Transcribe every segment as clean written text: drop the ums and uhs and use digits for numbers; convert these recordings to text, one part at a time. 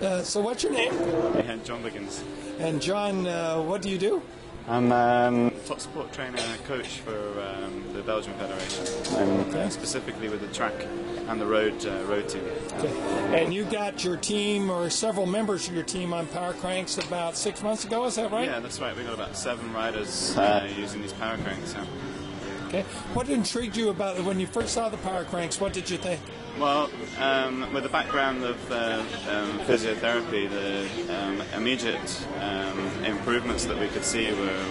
So what's your name? Yeah, John Wiggins. And John, what do you do? I'm top sport trainer and coach for the Belgian Federation, and specifically with the track and the road team. Okay. And you got your team, or several members of your team, on power cranks about 6 months ago, is that right? Yeah, that's right. We got about 7 riders using these power cranks. Yeah. Okay. What intrigued you about when you first saw the power cranks? What did you think? Well, with the background of physiotherapy, the immediate improvements that we could see were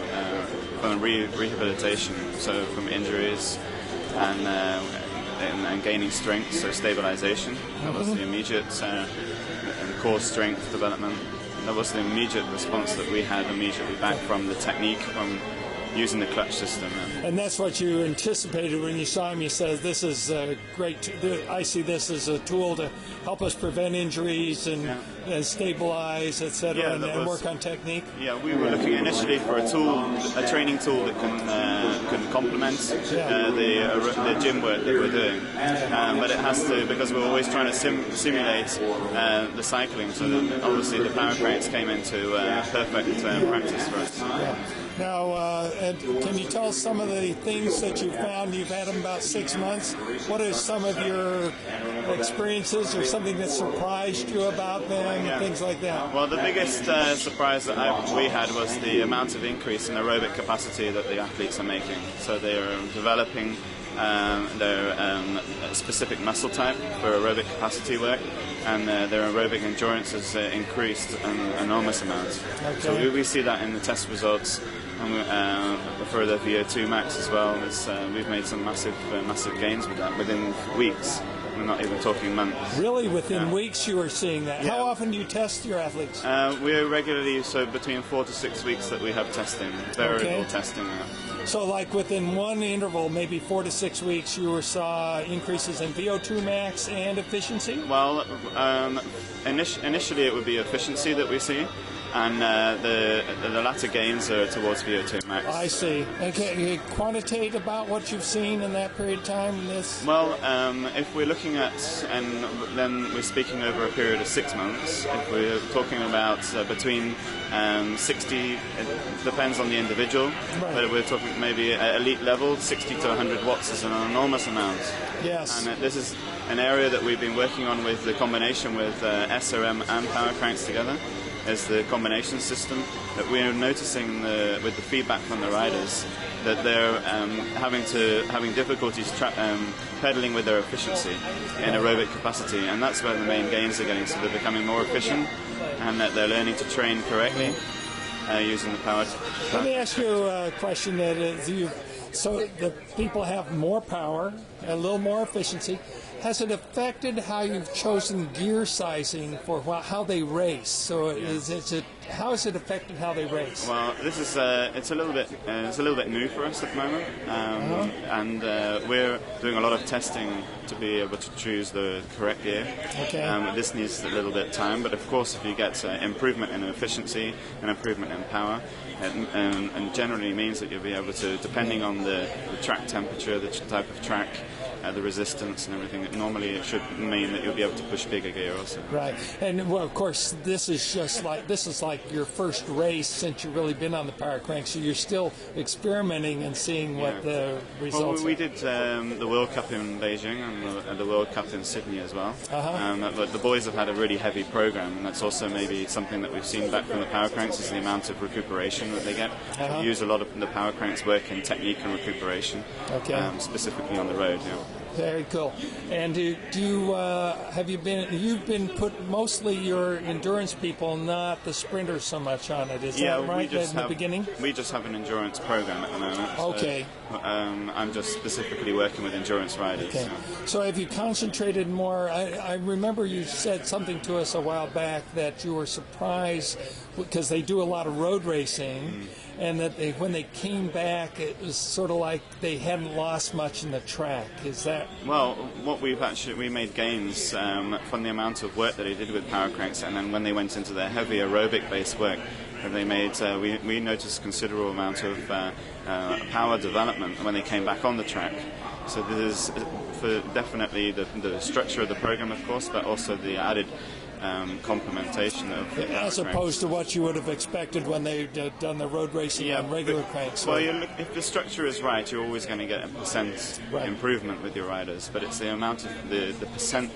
from rehabilitation, so from injuries and gaining strength, so stabilization. That was the immediate core strength development. That was the immediate response that we had immediately back from the technique, from using the clutch system. And that's what you anticipated when you saw him. You said, this is great. I see this as a tool to help us prevent injuries and stabilize, etc., and work on technique. Yeah, we were looking initially for a training tool that can complement the gym work that we're doing. But it has to, because we're always trying to simulate the cycling, so that obviously the power cranks came into perfect practice for us. Yeah. Now, can you tell us some of the things that you found? You've had them about 6 months. What are some of your experiences, or something that surprised you about them, and things like that? Well, the biggest surprise that we had was the amount of increase in aerobic capacity that the athletes are making. So they are developing their specific muscle type for aerobic capacity work, and their aerobic endurance has increased an enormous amount. Okay. So we see that in the test results. For the VO2 max as well, we've made some massive gains with that within weeks. We're not even talking months. Really, within weeks you are seeing that? Yeah. How often do you test your athletes? We're regularly, so between 4 to 6 weeks that we have testing, variable testing. So like within one interval, maybe 4 to 6 weeks, you saw increases in VO2 max and efficiency? Well, initially it would be efficiency that we see, and the latter gains are towards VO2 max. I see. Okay, quantitate about what you've seen in that period of time? Well, if we're looking at, and then we're speaking over a period of 6 months, if we're talking about between 60, it depends on the individual, but we're talking maybe at elite level, 60 to 100 watts is an enormous amount. Yes. And this is an area that we've been working on with the combination with SRM and power cranks together, as the combination system, that we're noticing with the feedback from the riders that they're having difficulties pedaling with their efficiency in aerobic capacity, and that's where the main gains are getting. So they're becoming more efficient, and that they're learning to train correctly using the power. Let me ask you a question. So the people have more power, a little more efficiency. Has it affected how you've chosen gear sizing for how they race? So how has it affected how they race? Well, this is it's a little bit new for us at the moment, and we're doing a lot of testing to be able to choose the correct gear. Okay. This needs a little bit of time, but of course, if you get improvement in efficiency and improvement in power, and generally means that you'll be able to, depending on the track temperature, the type of track, the resistance and everything, normally it should mean that you'll be able to push bigger gear also. Right, and well, of course, this is like your first race since you've really been on the power crank, so you're still experimenting and seeing what the results are. We did the World Cup in Beijing and the World Cup in Sydney as well. But the boys have had a really heavy program, and that's also maybe something that we've seen back from the power cranks, is the amount of recuperation that they get. We use a lot of the power cranks work in technique and recuperation, specifically on the road. Very cool. And you've been put mostly your endurance people, not the sprinters so much on it, is that right, in the beginning? We just have an endurance program at the moment. Okay. So, I'm just specifically working with endurance riders. Okay. So have you concentrated more? I remember you said something to us a while back that you were surprised because they do a lot of road racing, and that when they came back, it was sort of like they hadn't lost much in the track. Is that? Well, what we made gains from the amount of work that they did with power cranks, and then when they went into their heavy aerobic-based work, that they made, we noticed considerable amount of power development when they came back on the track. So there's definitely the structure of the program, of course, but also the added complementation of as opposed to what you would have expected when they'd done the road racing on regular cranks. Well, if the structure is right, you're always going to get a percent improvement with your riders, but it's the amount of the percent.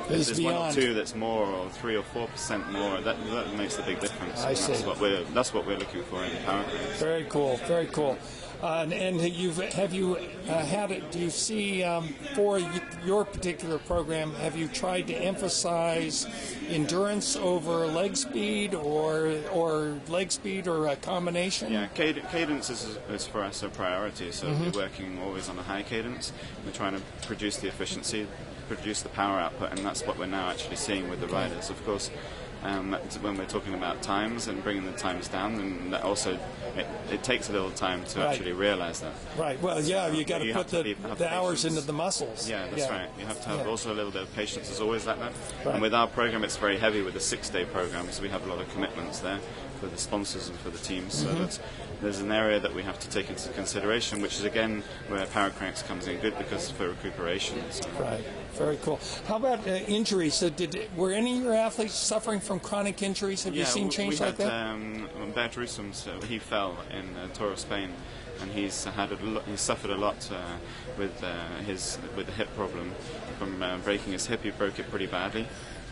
If there's beyond. 1 or 2 that's more, or 3 or 4% more, that makes the big difference. I see. That's what we're looking for in the power cranks. Very cool, very cool. And do you see for your particular program, have you tried to emphasize endurance over leg speed, or leg speed, or a combination? Yeah, cadence is for us a priority. So we're working always on a high cadence. We're trying to produce the efficiency, produce the power output, and that's what we're now actually seeing with the riders. Of course, when we're talking about times and bringing the times down, then that also it takes a little time to actually realize that. Right. Well, yeah, you got to put the hours into the muscles. Yeah, that's right. You have to have also a little bit of patience. It's always like that. Right. And with our program, it's very heavy with a 6-day program, so we have a lot of commitments there for the sponsors and for the teams. So there's an area that we have to take into consideration, which is again where power cranks comes in good, because for recuperation. So. Right. Very cool. How about injuries? So were any of your athletes suffering from chronic injuries? Have you seen change like that? Bertrusum, he fell in Tour of Spain, and he's suffered a lot with the hip problem from breaking his hip. He broke it pretty badly.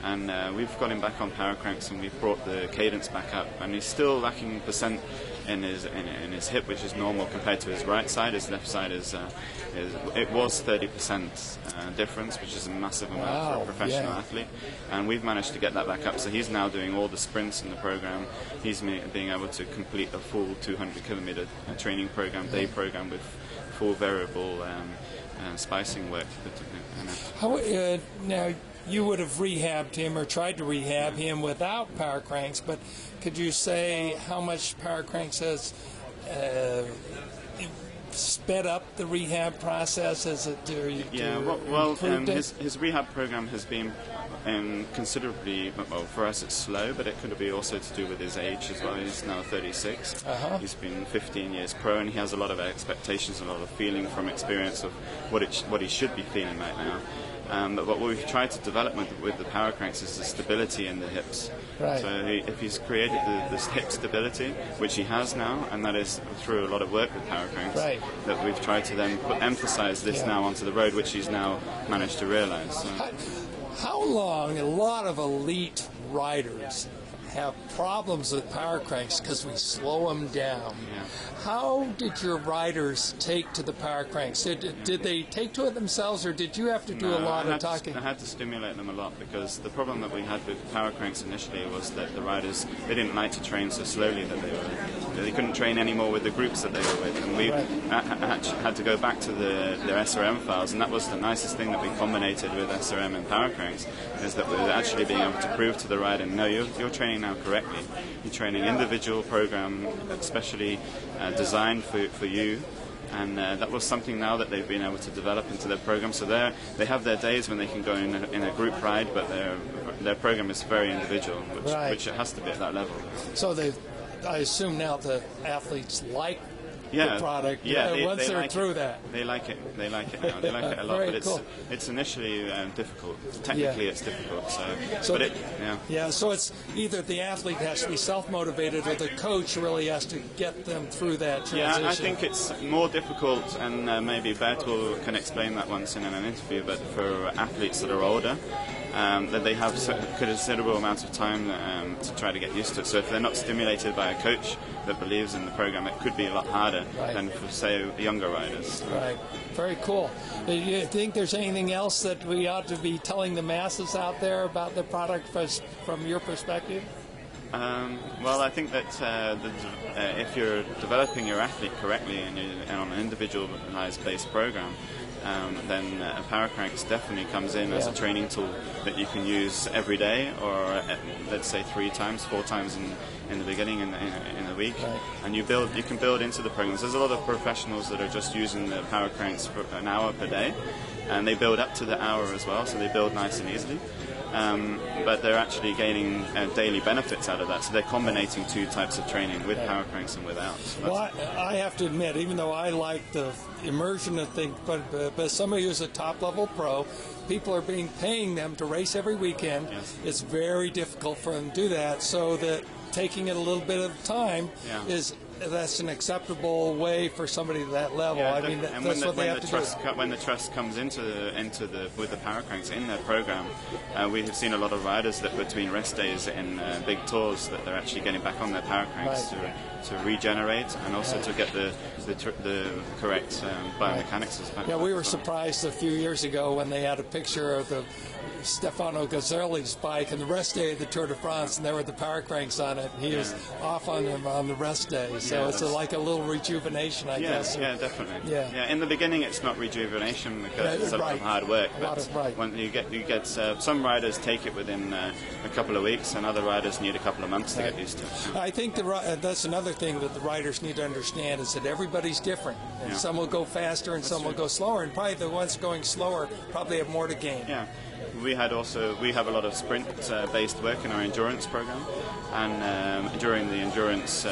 And we've got him back on power cranks, and we've brought the cadence back up. And he's still lacking percent in his hip, which is normal compared to his right side. His left side it was 30% difference, which is a massive amount for a professional athlete. And we've managed to get that back up. So he's now doing all the sprints in the program. He's being able to complete a full 200-kilometer training program, day program, with full variable spicing work. Now, you would have rehabbed him or tried to rehab him without power cranks, but could you say how much power cranks has sped up the rehab process? His rehab program has been considerably, well, for us it's slow, but it could be also to do with his age as well. He's now 36. He's been 15 years pro, and he has a lot of expectations, a lot of feeling from experience of what he should be feeling right now. But what we've tried to develop with the power cranks is the stability in the hips. Right. So if he's created this hip stability, which he has now, and that is through a lot of work with power cranks, that we've tried to then emphasize this now onto the road, which he's now managed to realize. So. How long a lot of elite riders have problems with power cranks because we slow them down. How did your riders take to the power cranks? Did they take to it themselves, or did you have to do a lot of talking? I had to stimulate them a lot, because the problem that we had with power cranks initially was that the riders, they didn't like to train so slowly that they couldn't train anymore with the groups that they were with, and we had to go back to their SRM files, and that was the nicest thing that we combinated with SRM and power cranks, is that we were actually being able to prove to the rider, no, you're training now correctly. You're training individual program, especially designed for you, and that was something now that they've been able to develop into their program. So they have their days when they can go in a group ride, but their program is very individual, which it has to be at that level. So I assume now the athletes like the product once they're through that. They like it. They like it now. They like it a lot. But it's initially difficult. Technically, it's difficult. So it's either the athlete has to be self-motivated, or the coach really has to get them through that transition. Yeah, I think it's more difficult, and maybe Bertil can explain that once in an interview. But for athletes that are older, that they have a considerable amount of time to try to get used to it. So if they're not stimulated by a coach that believes in the program, it could be a lot harder than for, say, younger riders. Right. Very cool. Do you think there's anything else that we ought to be telling the masses out there about the product from your perspective? Well, I think that if you're developing your athlete correctly and on an individualized based program, then Power Cranks definitely comes in as a training tool that you can use every day, or let's say 3 times, 4 times in the beginning in the week, and you can build into the programs. There's a lot of professionals that are just using the Power Cranks for an hour per day, and they build up to the hour as well, so they build nice and easily. But they're actually gaining daily benefits out of that. So they're combining 2 types of training, with power cranks and without. So well, I have to admit, even though I like the immersion of things, but somebody who's a top-level pro people are paying them to race every weekend. Yes. It's very difficult for them to do that, so that taking it a little bit of time that's an acceptable way for somebody at that level. Yeah, I mean, that's what they have to do. When the trust comes with the power cranks in their program, we have seen a lot of riders that between rest days in big tours that they're actually getting back on their power cranks to regenerate and also to get the correct biomechanics as well. Yeah, we were surprised a few years ago when they had a picture of the Stefano Gazzelli's bike and the rest day of the Tour de France, and there were the power cranks on it. He was off on them on the rest day, so it's like a little rejuvenation, I guess. Yeah, definitely. Yeah. In the beginning, it's not rejuvenation because it's a lot of hard work. But when you get some riders take it within a couple of weeks, and other riders need a couple of months to get used to it. I think that's another thing that the riders need to understand is that everybody's different. And some will go faster and some will go slower, and probably the ones going slower probably have more to gain. Yeah. We have a lot of sprint-based work in our endurance program, and during the endurance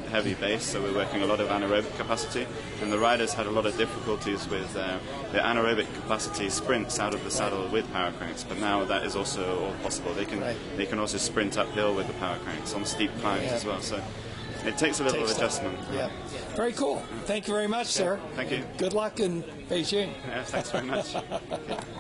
heavy base, so we're working a lot of anaerobic capacity, and the riders had a lot of difficulties with the anaerobic capacity sprints out of the saddle with power cranks, but now that is also all possible. They can also sprint uphill with the power cranks on steep climbs as well. So it takes a little adjustment. Yeah. Very cool. Thank you very much, sir. Thank you. Good luck in Beijing. Yeah, thanks very much. Okay.